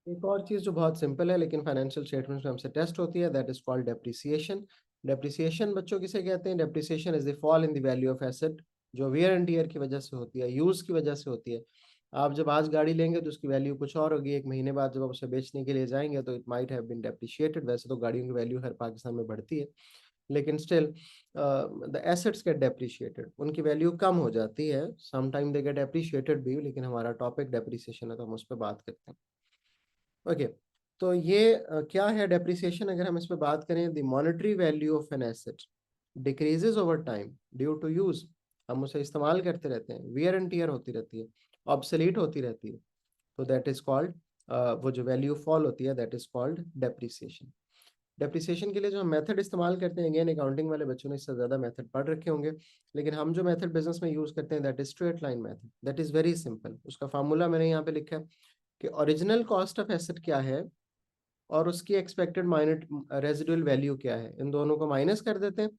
एक और चीज जो बहुत सिंपल है लेकिन फाइनेंशियल स्टेटमेंट्स में हमसे टेस्ट होती है, that is called depreciation. Depreciation बच्चों किसे कहते हैं? Depreciation is the fall in the value of asset, जो वियर एंड टीयर की वजह से होती है, यूज की वजह से होती है। आप जब आज गाड़ी लेंगे तो उसकी वैल्यू कुछ और होगी, एक महीने बाद जब आप उसे बेचने के लिए जाएंगे तो it might have been depreciated. वैसे तो गाड़ियों की वैल्यू हर पाकिस्तान में बढ़ती है, लेकिन still the assets get depreciated, उनकी वैल्यू कम हो जाती है। Some time they get appreciated भी, लेकिन हमारा टॉपिक डेप्रिसिएशन है तो हम उस पर बात करते हैं। ओके, तो ये क्या है डेप्रिसिएशन? अगर हम इस पे बात करें, the monetary value of an asset decreases over time due to use. हम उसे इस्तेमाल करते रहते हैं, वियर एंड टीयर होती रहती है, ऑब्सोलीट होती रहती है, तो दैट इज कॉल्ड, वो जो वैल्यू फॉल होती है that is called depreciation. Depreciation के लिए जो हम मेथड इस्तेमाल करते हैं, अगेन अकाउंटिंग वाले बच्चों ने इससे ज़्यादा मेथड पढ़ रखे होंगे, लेकिन हम जो मेथड बिजनेस में यूज़ करते हैं that is straight line method. That is very simple. उसका फार्मूला मैंने यहाँ पे लिखा है कि ओरिजिनल कॉस्ट ऑफ एसेट क्या है और उसकी एक्सपेक्टेड माइनस रेजिडुअल वैल्यू क्या है, इन दोनों को माइनस कर देते हैं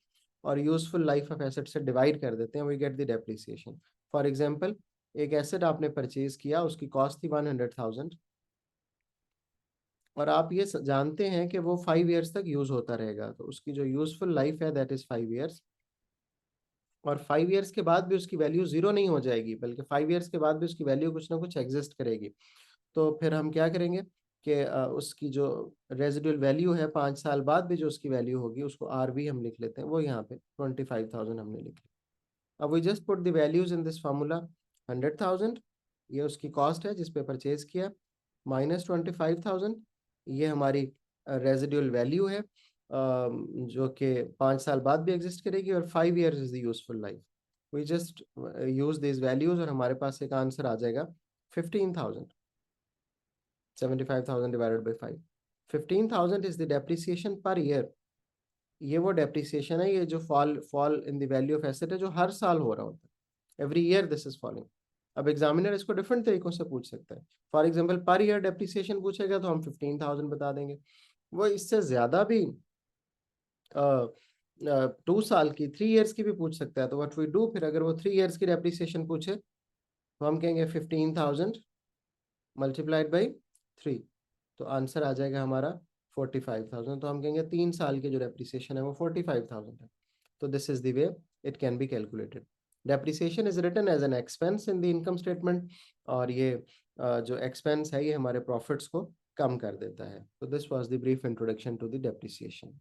और यूजफुल लाइफ ऑफ एसेट से डिवाइड कर देते हैं, we get the depreciation. For example, एक एसेट आपने परचेज किया, उसकी कॉस्ट थी 100,000 और आप ये जानते हैं कि वो 5 ईयर्स तक यूज होता रहेगा, तो उसकी जो यूजफुल लाइफ है दैट इज 5 ईयर्स। और 5 ईयर्स के बाद भी उसकी वैल्यू जीरो नहीं हो जाएगी, बल्कि 5 ईयर्स के बाद भी उसकी वैल्यू कुछ ना कुछ एग्जिस्ट करेगी। तो फिर हम क्या करेंगे कि उसकी जो रेजिडुअल वैल्यू है 5 साल बाद भी जो उसकी वैल्यू होगी, उसको आर वी हम लिख लेते हैं, वो यहाँ पे 25,000 हमने लिख लिया। अब we just put the values in this formula. 100,000 ये उसकी कॉस्ट है जिस पे परचेज किया, माइनस 25,000 ये हमारी रेजिडुअल वैल्यू है, जो कि 5 साल बाद भी एग्जिस्ट करेगी, और 5 years is the useful life. We just use this values और हमारे पास एक आंसर आ जाएगा 15,000। 75,000 divided by 5, 15,000 is the depreciation per year. ये वो डेप्रिसिएशन है, ये जो fall fall in the value of asset है जो हर साल हो रहा होता है, every year this is falling. अब एग्जामिनर इसको डिफरेंट तरीकों से पूछ सकता है। For example, per year depreciation पूछेगा तो हम 15,000 बता देंगे। वो इससे ज्यादा भी 2 साल की, 3 ईयर्स की भी पूछ सकता है। तो व्हाट वी डू, फिर अगर वो 3 ईयर्स की डेप्रिसिएशन पूछे तो हम कहेंगे 15,000 मल्टीप्लाइड बाई 3, तो आंसर आ जाएगा हमारा 45,000। तो हम कहेंगे 3 साल की जो डेप्रिसिएशन है वो 45,000 है। तो this is the way it can be calculated. Depreciation is written as an expense in the income statement, और ये जो एक्सपेंस है ये हमारे प्रॉफिट्स को कम कर देता है। तो this was the brief introduction to the depreciation.